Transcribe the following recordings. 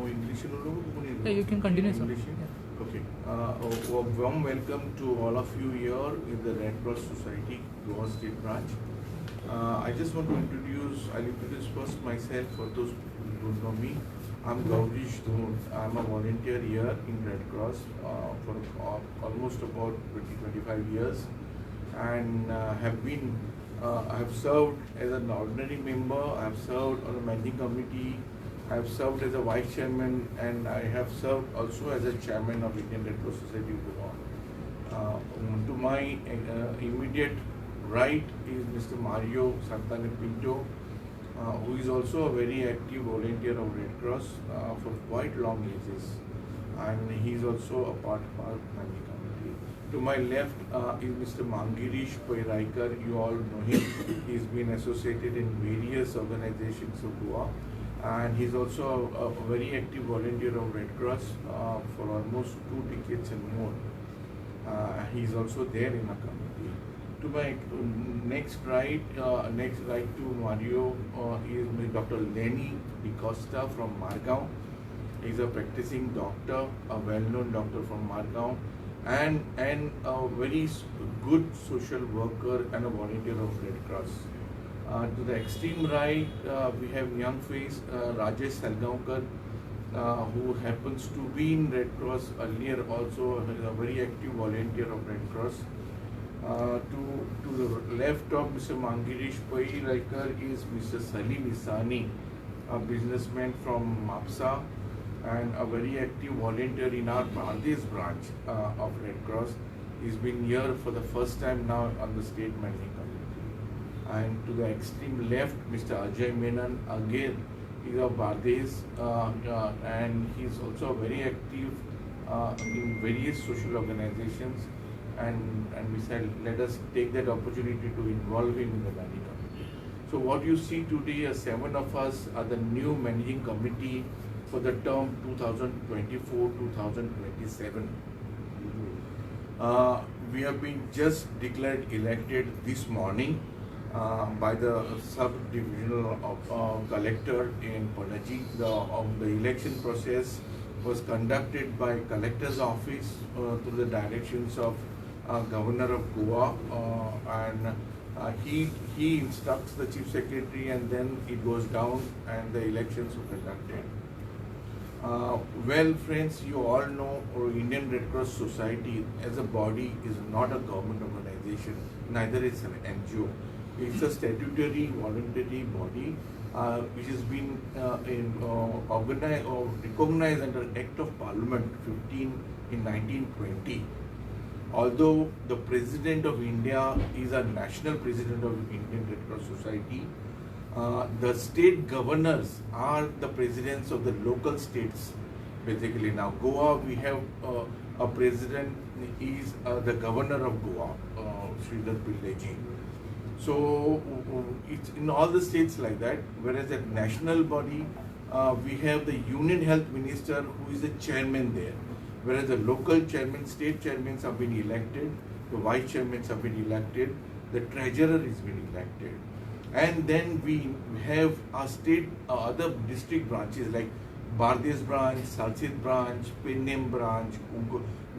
English? Yeah, you can continue, sir. English? Yeah. Okay. A warm welcome to all of you here in the Red Cross Society, Goa State Branch. I just want to I'll introduce first myself for those who don't know me. I'm Gaurish Dhon. I'm a volunteer here in Red Cross for almost about 20-25 years, and I have served as an ordinary member, I have served on the managing committee, I have served as a vice chairman, and I have served also as a chairman of Indian Red Cross Society of Goa. To my immediate right is Mr. Mario Santana Pinto, who is also a very active volunteer of Red Cross for quite long ages, and he is also a part of our managing committee. To my left is Mr. Mangirish Pairaikar. You all know him. He's been associated in various organizations of Goa, and he's also a very active volunteer of Red Cross for almost 2 decades and more. He's also there in our committee. To my next right to Mario is Dr. Lenny DiCosta from Margao. He's a practicing doctor, a well-known doctor from Margao, and a very good social worker and a volunteer of Red Cross. To the extreme right, we have young face Rajesh Salgaonkar, who happens to be in Red Cross earlier also, a very active volunteer of Red Cross. To the left of Mr. Mangirish Pairaikar is Mr. Salim Isani, a businessman from Mapsa and a very active volunteer in our Bangladesh branch of Red Cross. He's been here for the first time now on the state managing committee. And to the extreme left, Mr. Ajay Menon, again, he's of Bangladesh and he's also very active in various social organizations. And we said, let us take that opportunity to involve him in the managing committee. So what you see today, 7 of us are the new managing committee for the term 2024-2027. We have been just declared elected this morning by the sub-divisional collector in Panaji. The election process was conducted by collector's office through the directions of Governor of Goa, and he instructs the Chief Secretary, and then it goes down and the elections are conducted. Well, friends, you all know Indian Red Cross Society as a body is not a government organization, neither is an NGO. It's a statutory voluntary body which has been organized or recognized under Act of Parliament 15 in 1920. Although the President of India is a national president of Indian Red Cross Society, the state governors are the presidents of the local states. Basically, now Goa, we have a president, is the governor of Goa, Sridhar Pilleji. So it's in all the states like that. Whereas at national body, we have the Union Health Minister, who is the chairman there. Whereas the local chairman, state chairmen have been elected, the vice chairmen have been elected, the treasurer is been elected. And then we have our state, other district branches like Bangladesh branch, Salsit branch, Pennem branch,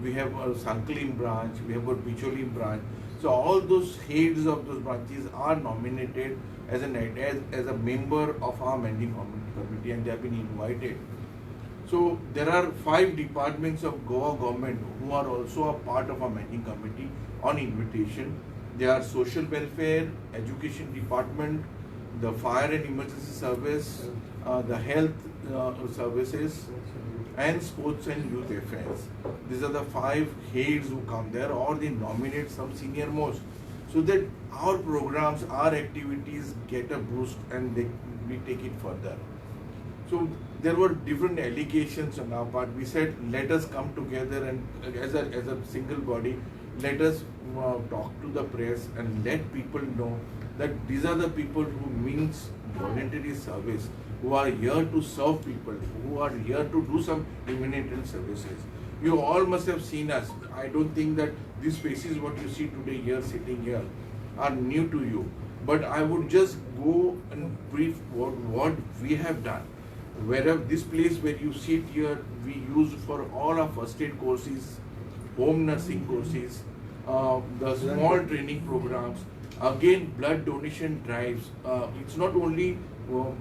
we have a Sankalim branch, we have a Bicholim branch. So all those heads of those branches are nominated as a member of our managing committee, and they have been invited. So there are 5 departments of Goa government who are also a part of our managing committee on invitation. They are social welfare, education department, the fire and emergency service, the health services, and sports and youth affairs. These are the 5 heads who come there, or they nominate some senior most, so that our programs, our activities get a boost and we take it further. So there were different allegations on our part. We said, let us come together and as a single body, let us talk to the press and let people know that these are the people who means voluntary service, who are here to serve people, who are here to do some humanitarian services. You all must have seen us. I don't think that these faces what you see today here, sitting here, are new to you. But I would just go and brief what we have done. Wherever this place where you sit here, we use for all our first aid courses, home nursing courses, the small training programs, again blood donation drives. It's not only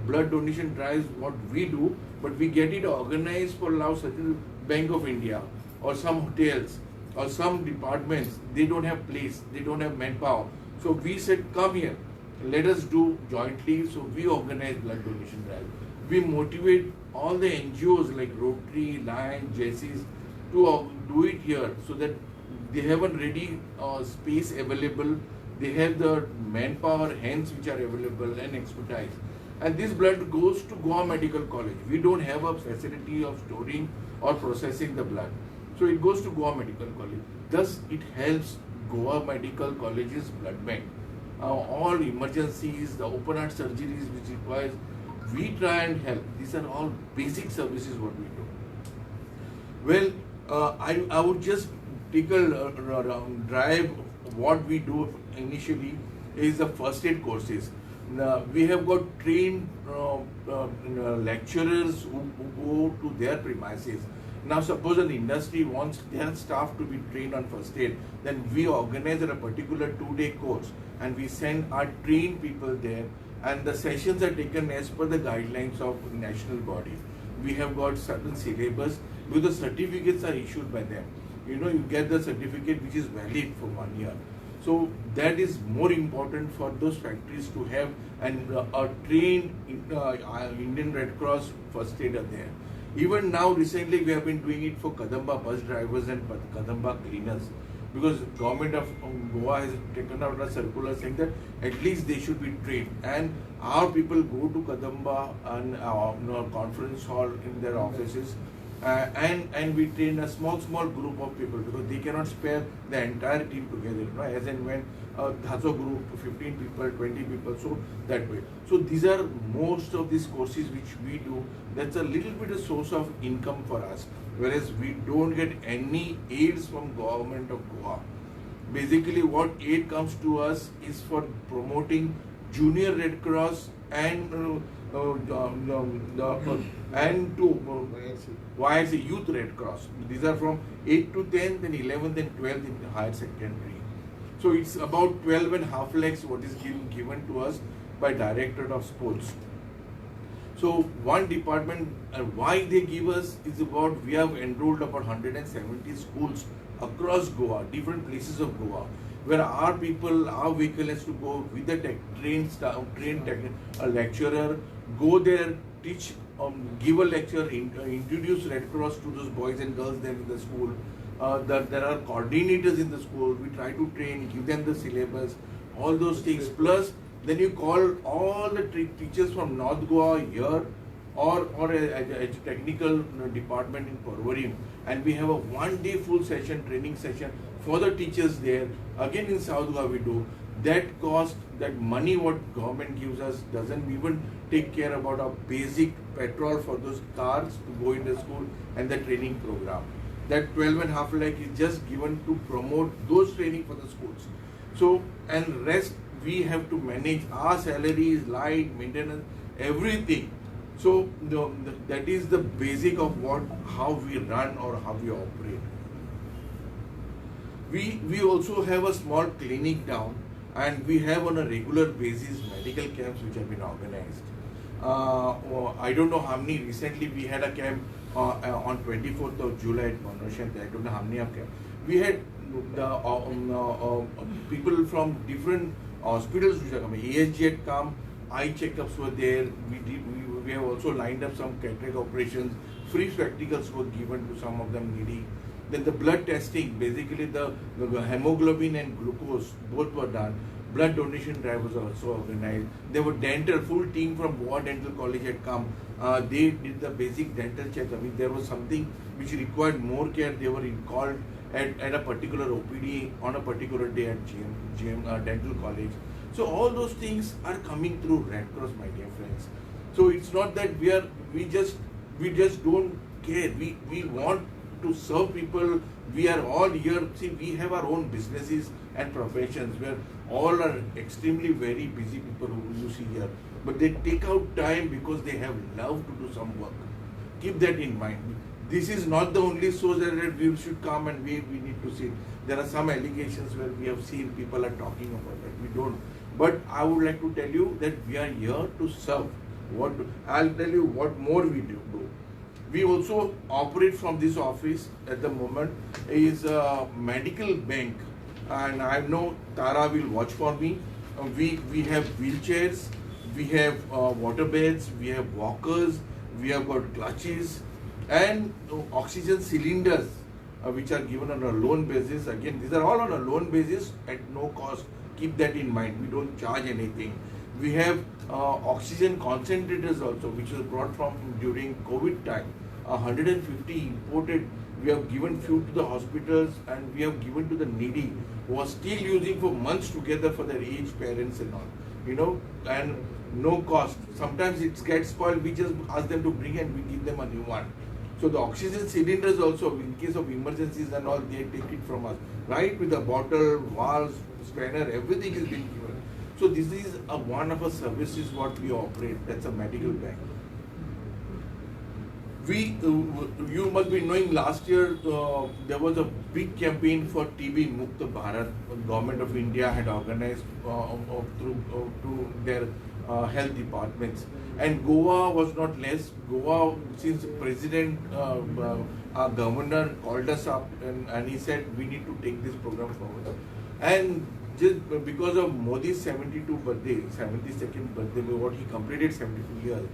blood donation drives what we do, but we get it organized for now certain Bank of India or some hotels or some departments. They don't have place, they don't have manpower. So we said, come here, let us do jointly. So we organize blood donation drive. We motivate all the NGOs like Rotary, Lions, Jesse's to do it here, so that they have a ready space available. They have the manpower, hands which are available, and expertise. And this blood goes to Goa Medical College. We don't have a facility of storing or processing the blood. So it goes to Goa Medical College. Thus, it helps Goa Medical College's blood bank. All emergencies, the open heart surgeries which requires, we try and help. These are all basic services what we do. Well, I would just take a drive. What we do initially is the first aid courses. We have got trained lecturers who go to their premises. Now suppose an industry wants their staff to be trained on first aid, then we organize a particular 2-day course and we send our trained people there, and the sessions are taken as per the guidelines of national bodies. We have got certain syllabus because the certificates are issued by them. You know, you get the certificate which is valid for 1 year. So that is more important for those factories to have a trained Indian Red Cross first aider there. Even now recently we have been doing it for Kadamba bus drivers and Kadamba cleaners, because government of Goa has taken out a circular saying that at least they should be trained, and our people go to Kadamba and conference hall in their offices. And we train a small group of people, because they cannot spare the entire team together, you know, as and when that's a group, 15 people, 20 people, so that way. So these are most of these courses which we do. That's a little bit of source of income for us, whereas we don't get any aids from government of Goa. Basically what aid comes to us is for promoting Junior Red Cross and YSC Youth Red Cross. These are from 8th to 10th, then 11th and 12th in higher secondary. So it's about 12.5 lakhs what is given to us by Directorate of Sports. So one department, why they give us is about, we have enrolled about 170 schools across Goa, different places of Goa, where our people, our vehicle has to go with the trained lecturer, go there, teach, give a lecture, introduce Red Cross to those boys and girls there in the school. There are coordinators in the school. We try to train, give them the syllabus, all those things. Plus, then you call all the teachers from North Goa here, or a technical department in Porvorim, and we have a 1-day full session, training session for the teachers there. Again in South Goa we do. That cost, that money what government gives us doesn't even take care about our basic petrol for those cars to go in the school and the training program. That 12.5 lakh is just given to promote those training for the schools. So, and rest we have to manage our salaries, light, maintenance, everything. So that is the basic of how we run or how we operate. We also have a small clinic down, and we have on a regular basis medical camps which have been organized. I don't know how many. Recently we had a camp on 24th of July at Manushant. I don't know how many of camp. We had people from different hospitals which are coming. ESG had come. Eye checkups were there. We have also lined up some cataract operations. Free spectacles were given to some of them needy. Then the blood testing, basically the hemoglobin and glucose, both were done. Blood donation drive was also organized. There were dental, full team from Goa Dental College had come. They did the basic dental check. I mean, there was something which required more care. They were called at a particular OPD on a particular day at GM Dental College. So all those things are coming through Red Cross, my dear friends. So it's not that we just don't care. We want to serve people. We are all here. See, we have our own businesses and professions where all are extremely very busy people who you see here. but they take out time because they have love to do some work. Keep that in mind. This is not the only source that we should come and we need to see. There are some allegations where we have seen people are talking about that. We don't. But I would like to tell you that we are here to serve. I'll tell you what more we do. We also operate from this office at the moment is a medical bank, and I know Tara will watch for me. We have wheelchairs, we have water beds, we have walkers, we have got clutches and oxygen cylinders which are given on a loan basis. Again, these are all on a loan basis at no cost. Keep that in mind. We don't charge anything. We have oxygen concentrators also, which was brought from during COVID time. 150 imported. We have given few to the hospitals and we have given to the needy who are still using for months together for their aged parents and all. And no cost. Sometimes it gets spoiled. We just ask them to bring and we give them a new one. So the oxygen cylinders also, in case of emergencies and all, they take it from us. Right, with the bottle, valves, spanner, everything is being given. So this is one of our services what we operate. That's a medical bank. You must be knowing last year there was a big campaign for TB Mukt Bharat. The government of India had organized through their health departments. And Goa was not less. Goa, since President, our governor called us up and he said we need to take this program forward. And just because of Modi's 72nd birthday, what he completed 72 years,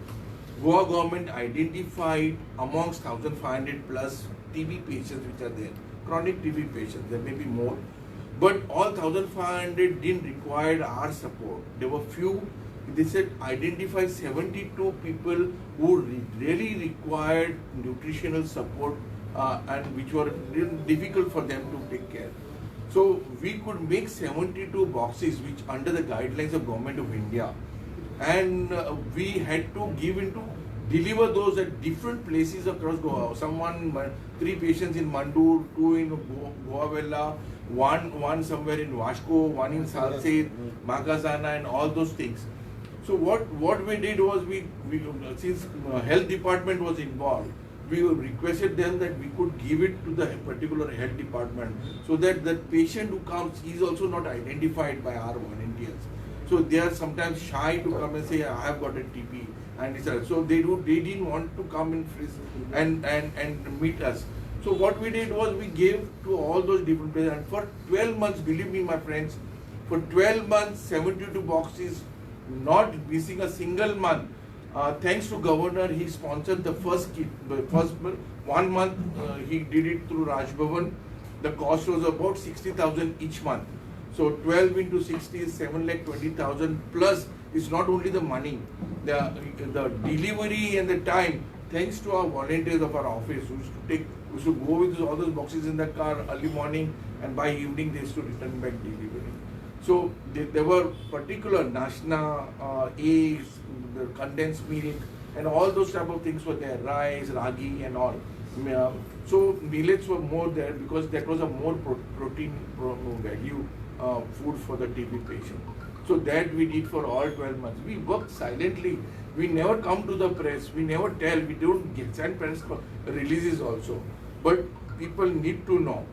Goa government identified amongst 1,500 plus TB patients which are there, chronic TB patients, there may be more, but all 1,500 didn't require our support. There were few, they said identify 72 people who really required nutritional support and which were difficult for them to take care. So we could make 72 boxes which under the guidelines of Government of India. And we had to deliver those at different places across Goa. 3 patients in Mandur, 2 in Goavella, one somewhere in Vasco, 1 in Salsette, Magazana, and all those things. So what we did was since health department was involved, we requested them that we could give it to the particular health department so that the patient who comes is also not identified by our volunteers. So they are sometimes shy to come and say, I have got a TB. And so they didn't want to come and meet us. So what we did was we gave to all those different places. And for 12 months, believe me, my friends, for 12 months, 72 boxes, not missing a single month. Thanks to Governor, he sponsored the first kit. The first 1 month, he did it through Raj Bhavan. The cost was about 60,000 each month. So 12 into 60 is 7,20,000 plus. It's not only the money, the delivery and the time. Thanks to our volunteers of our office who used to go with all those boxes in the car early morning, and by evening they used to return back delivery. So there were particular Nashna, eggs, the condensed milk, and all those type of things were there, rice, ragi and all. So millets were more there because that was a more protein value food for the TB patient. So that we did for all 12 months. We worked silently. We never come to the press. We never tell. We don't send press releases also. But people need to know.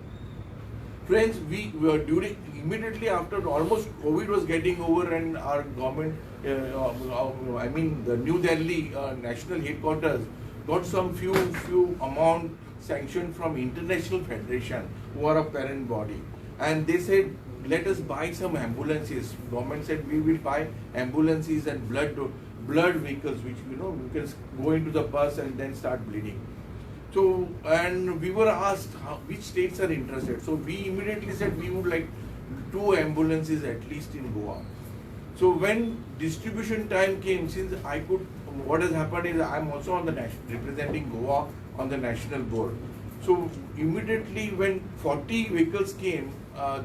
Friends, we were immediately after almost COVID was getting over and our government, the New Delhi national headquarters got some few amount sanctioned from International Federation who are a parent body. And they said, let us buy some ambulances. Government said we will buy ambulances and blood vehicles, which you can go into the bus and then start bleeding. So, and we were asked which states are interested. So we immediately said we would like 2 ambulances at least in Goa. So when distribution time came, since what has happened is I am also on the representing Goa on the national board. So immediately when 40 vehicles came,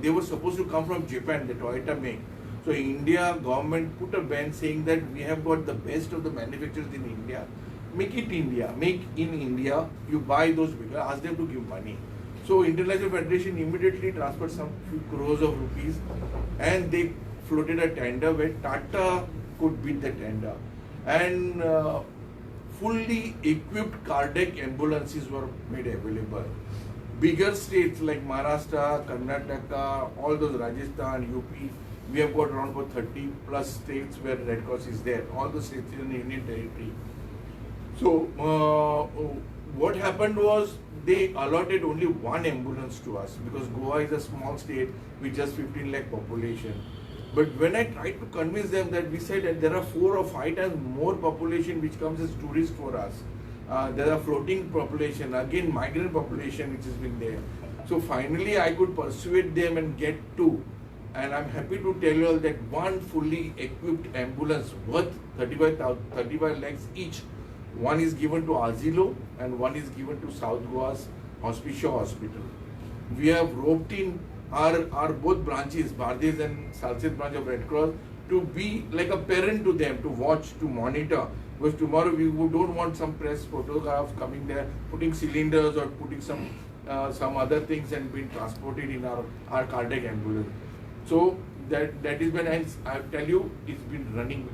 they were supposed to come from Japan, the Toyota make. So India government put a ban saying that we have got the best of the manufacturers in India. Make it India, make in India, you buy those vehicles, ask them to give money. So International Federation immediately transferred some few crores of rupees and they floated a tender where Tata could beat the tender. And fully equipped cardiac ambulances were made available. Bigger states like Maharashtra, Karnataka, all those Rajasthan, UP, we have got around about 30 plus states where Red Cross is there, all the states in the Indian territory. So what happened was they allotted only one ambulance to us because Goa is a small state with just 15 lakh population. But when I tried to convince them that we said that there are 4 or 5 times more population which comes as tourists for us. There are floating population, again migrant population which has been there. So finally I could persuade them and get 2. And I'm happy to tell you all that one fully equipped ambulance worth 35 lakhs each. One is given to Asilo and one is given to South Goa's Hospicio Hospital. We have roped in our both branches, Bardez and Salset branch of Red Cross, to be like a parent to them, to watch, to monitor. Because tomorrow we don't want some press photographs coming there, putting cylinders or putting some other things and being transported in our cardiac ambulance. So that is when I tell you it's been running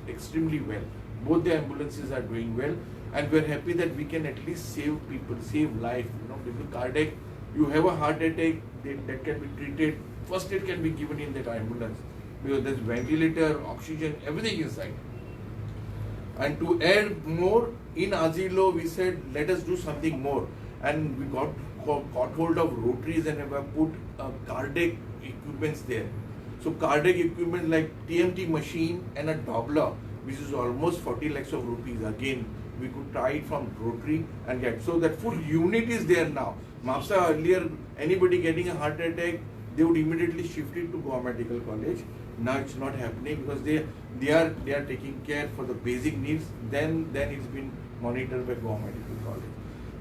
extremely well. Both the ambulances are doing well, and we're happy that we can at least save people, save life. Because cardiac, you have a heart attack that can be treated. First aid can be given in that ambulance because there's ventilator, oxygen, everything inside. And to add more, in Asilo we said let us do something more, and we got hold of rotaries and have put cardiac equipments there. So cardiac equipment like TMT machine and a Doppler, which is almost 40 lakhs of rupees. Again, we could try it from Rotary and get. So that full unit is there now. Mapsa earlier, anybody getting a heart attack, they would immediately shift it to Goa Medical College. Now it's not happening because they are taking care for the basic needs. Then it's been monitored by Goa Medical College.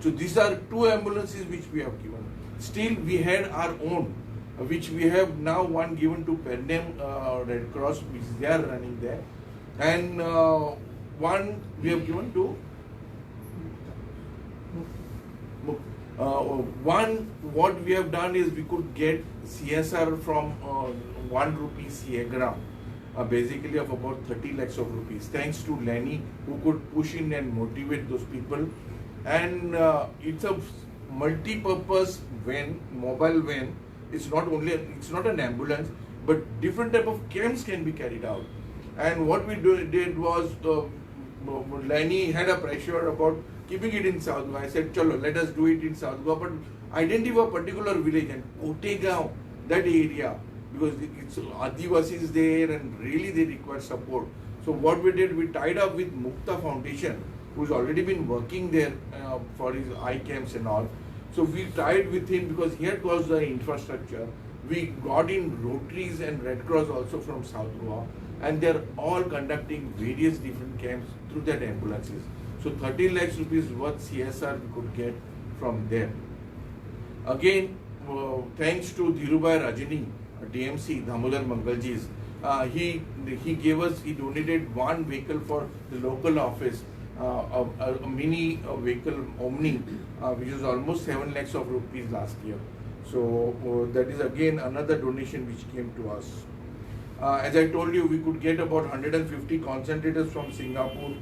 So these are 2 ambulances which we have given. Still we had our own, which we have now one given to Pernem Red Cross, which they are running there. And one we have given to what we have done is we could get CSR from 1 rupee CA basically of about 30 lakhs of rupees, thanks to Lenny, who could push in and motivate those people. And it's a multi-purpose van, mobile van. It's not an ambulance, but different type of camps can be carried out. And what we did was, Lenny had a pressure about keeping it in South Goa. I said, chalo, let us do it in South Goa, but identify a particular village, and Kotegaon, that area, because it's Adivasis there and really they require support. So what we did, we tied up with Mukta Foundation, who's already been working there for his eye camps and all. So we tied with him because he had caused the infrastructure. We got in Rotaries and Red Cross also from South Goa, and they're all conducting various different camps through that ambulances. So 30 lakhs rupees worth CSR we could get from there. Again, thanks to Dhirubhai Rajani, DMC, Damodar Mangalji's, he donated one vehicle for the local office, a mini vehicle Omni, which is almost 7 lakhs of rupees last year. So that is again another donation which came to us. As I told you, we could get about 150 concentrators from Singapore.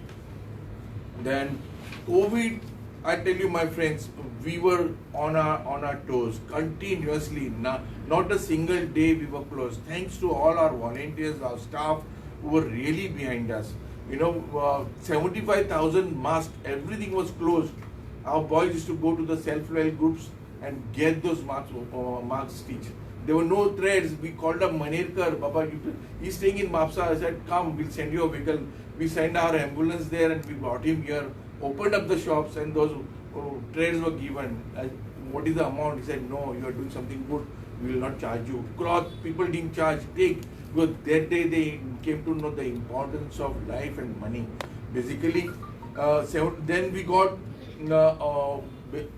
Then COVID, I tell you my friends, we were on our toes continuously. Not a single day we were closed. Thanks to all our volunteers, our staff who were really behind us. 75,000 masks, everything was closed. Our boys used to go to the self-help groups and get those masks stitched. There were no threads. We called up Manerkar, Baba, he's staying in Mapsa. I said, come, we'll send you a vehicle. We sent our ambulance there and we brought him here, opened up the shops, and those threads were given. What is the amount? He said, no, you are doing something good, we will not charge you. Cloth, people didn't charge, take. Because that day they came to know the importance of life and money. Basically, then we got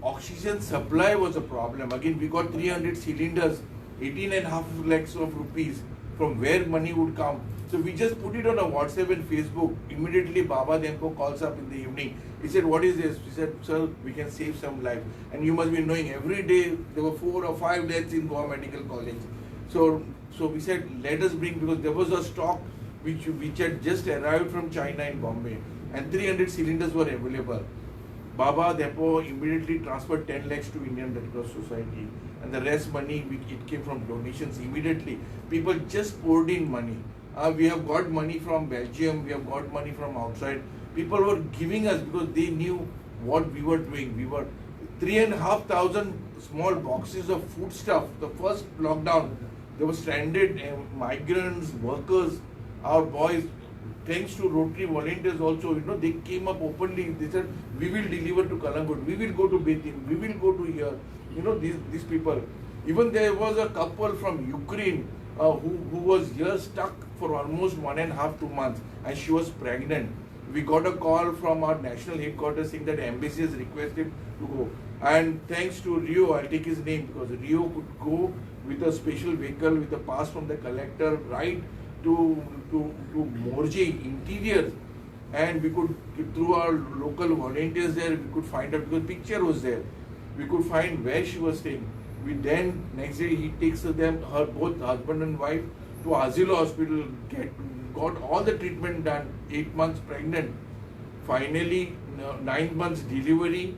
oxygen supply was a problem. Again, we got 300 cylinders, 18.5 lakhs of rupees, from where money would come. So we just put it on a WhatsApp and Facebook. Immediately Baba Demko calls up in the evening. He said, what is this? We said, sir, we can save some life. And you must be knowing every day there were 4 or 5 deaths in Goa Medical College. So we said, let us bring, because there was a stock which had just arrived from China in Bombay, and 300 cylinders were available. Baba Depo immediately transferred 10 lakhs to Indian Red Cross Society, and the rest money it came from donations immediately. People just poured in money. We have got money from Belgium, we have got money from outside. People were giving us because they knew what we were doing. We were 3,500 small boxes of food stuff. The first lockdown, there were stranded migrants, workers, our boys. Thanks to Rotary volunteers also, they came up openly. They said, we will deliver to Kalangut, we will go to Betim, we will go to here. These people. Even there was a couple from Ukraine who was here stuck for almost 1.5 to 2 months, and she was pregnant. We got a call from our national headquarters saying that embassy has requested to go. And thanks to Rio, I'll take his name because Rio could go with a special vehicle with a pass from the collector right to Morje interior, and we could, through our local volunteers there, we could find out because picture was there. We could find where she was staying. We then next day he takes them, her both husband and wife, to Azilo Hospital, got all the treatment done. 8 months pregnant. Finally, 9 months delivery.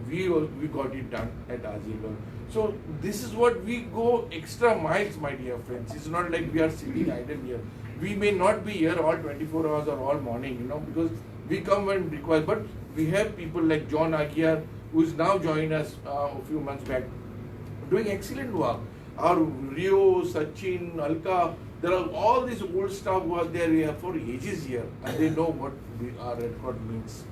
We got it done at Azilo. So this is what we go extra miles, my dear friends. It's not like we are sitting idle here. We may not be here all 24 hours or all morning, because we come when required. But we have people like John Aguiar, who is now joined us a few months back, doing excellent work. Our Rio, Sachin, Alka, there are all these old staff who are there for ages here, and they know what our Red Cross means.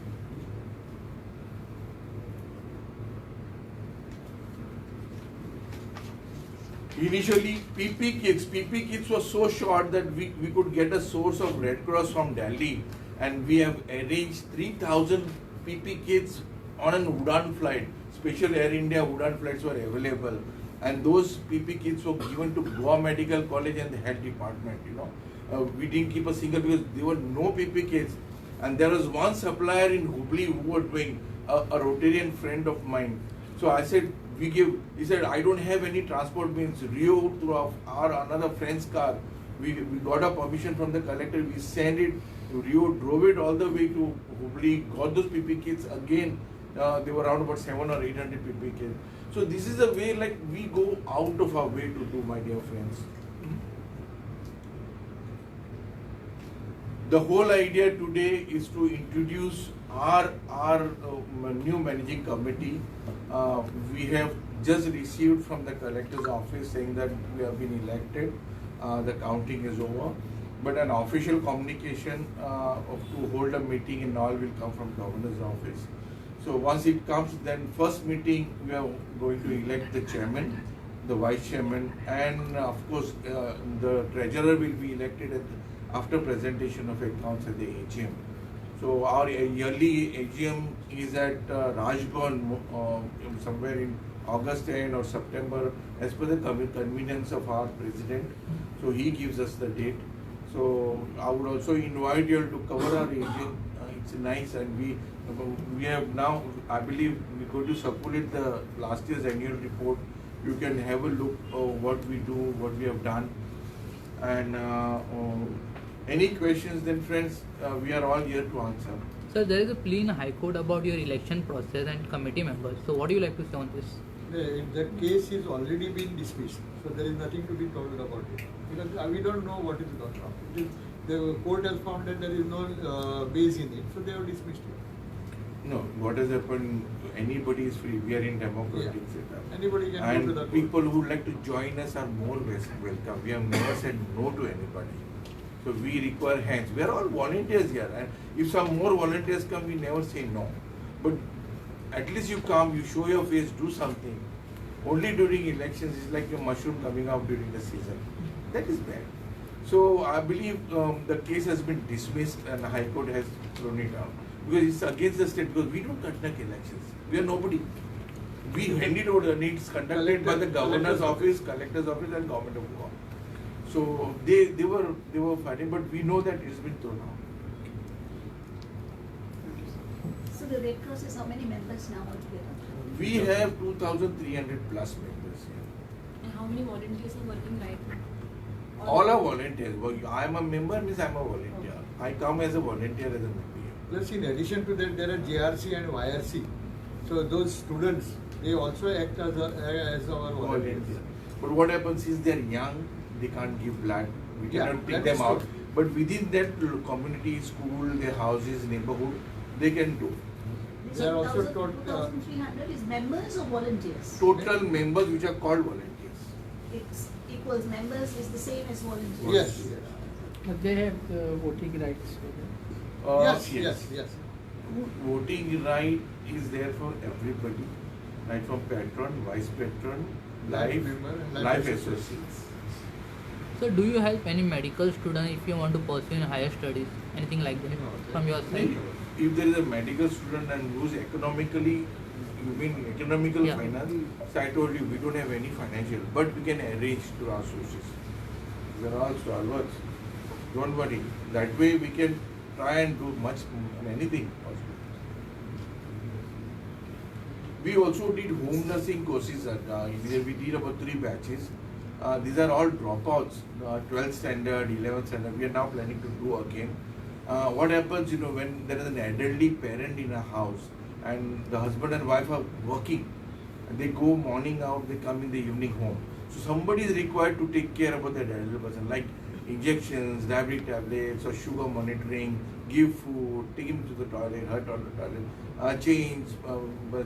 Initially, PP kits was so short that we could get a source of Red Cross from Delhi, and we have arranged 3,000 PP kits on an Udan flight. Special Air India Udan flights were available, and those PP kits were given to Goa Medical College and the health department. We didn't keep a single because there were no PP kits, and there was one supplier in Hubli who was doing a Rotarian friend of mine. So I said, he said, I don't have any transport means. Rio, through our another friend's car, we got a permission from the collector, we sent it to Rio, drove it all the way to Hubli, got those PP kits again. They were around about 700 or 800 PP kits. So this is a way like we go out of our way to do, my dear friends. The whole idea today is to introduce our new managing committee. We have just received from the collector's office saying that we have been elected. The counting is over, but an official communication to hold a meeting and all will come from governor's office. So once it comes, then first meeting we are going to elect the chairman, the vice chairman, and of course the treasurer will be elected after presentation of accounts at the AGM. So our yearly AGM is at Rajbhavan somewhere in August end or September, as per the convenience of our president. So he gives us the date. So I would also invite you to cover our AGM. It's nice, and we have now, I believe, we're going to circulate the last year's annual report. You can have a look what we do, what we have done, and any questions then, friends, we are all here to answer. Sir, there is a plea in High Court about your election process and committee members. So what do you like to say on this? The case is already been dismissed, so there is nothing to be told about it. Because we don't know what is going on. The court has found that there is no base in it, so they have dismissed it. No, what has happened, anybody is free. We are in democratic setup. Anybody can and go to the people who would like to join us are more welcome. We have never said no to anybody. So we require hands. We are all volunteers here, and if some more volunteers come, we never say no. But at least you come, you show your face, do something. Only during elections is like a mushroom coming out during the season. That is bad. So I believe the case has been dismissed and the High Court has thrown it down. Because it's against the state, because we don't conduct elections. We are nobody. We hand it over, and it's conducted by the governor's office, collector's office, and government of Goa. So they were fighting, but we know that it's been thrown out. So the Red Cross is how many members now altogether? We have 2,300 plus members here. And how many volunteers are working right now? All are volunteers. Well, I am a member means I am a volunteer. I come as a volunteer as a member. Plus, in addition to that, there are JRC and YRC. So those students, they also act as our volunteers. But what happens is they are young, they can't give blood. We Yeah, cannot take that them is out. true. But within that community, school, their houses, neighborhood, they can do. This They are also 2,000 taught, 2,300 is members or volunteers? Total members which are called volunteers. It's equals members is the same as volunteers. Yes. But they have the voting rights. Yes. Voting right is there for everybody, right from patron, vice patron, Life life, member and life life associate. associates. So do you help any medical student if you want to pursue in higher studies? Anything like that No, from your side? If there is a medical student and who's economically, you mean economical Yeah. finance, so I told you we don't have any financial, but we can arrange to our sources. We are all stalwarts. Don't worry. That way we can try and do anything possible. We also did home nursing courses at we did about 3 batches. These are all dropouts, 12th standard, 11th standard. We are now planning to do again. What happens, when there is an elderly parent in a house and the husband and wife are working, and they go morning out, they come in the evening home. So somebody is required to take care about that elderly person, like injections, diabetic tablets, or sugar monitoring, give food, take him to the toilet, her to the toilet, change,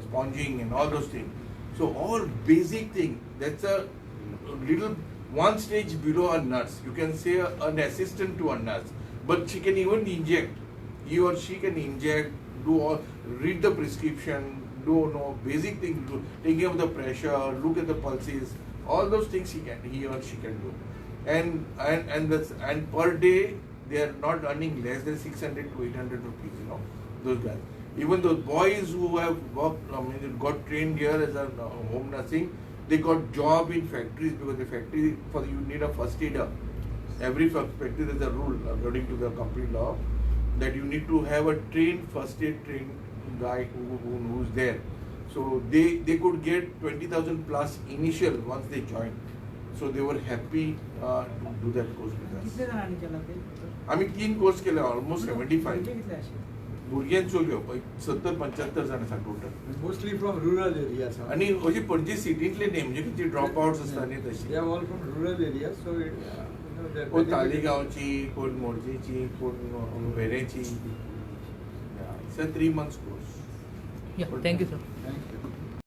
sponging, and all those things. So all basic things. That's a little one stage below a nurse. You can say an assistant to a nurse, but she can even inject. He or she can inject, read the prescription, basic things, take care of the pressure, look at the pulses. All those things he or she can do. And per day they are not earning less than 600 to 800 rupees. Those guys. Even those boys who have worked, got trained here as a home nursing, they got job in factories because the factory you need a first aider. Every factory there's a rule according to the company law that you need to have a first aid trained guy who's there. So they could get 20,000 plus initial once they joined. So they were happy to do that course with us. कितने जणांनी केला ते? आम्ही 3 course केले almost 75. कितले असे? भुरग्यांचो घेव 70-75 जाण आसा total. Mostly from rural areas. आणि अशी पणजी सिटींतले न्ही म्हणजे किती ड्रॉप आउट्स असता न्ही They तशी. are all from rural areas, so they're कोण तालिगांवची, कोण मोरजेची, कोण वेरेची. It's a 3 months course. Yeah, thank you, sir. Thank you.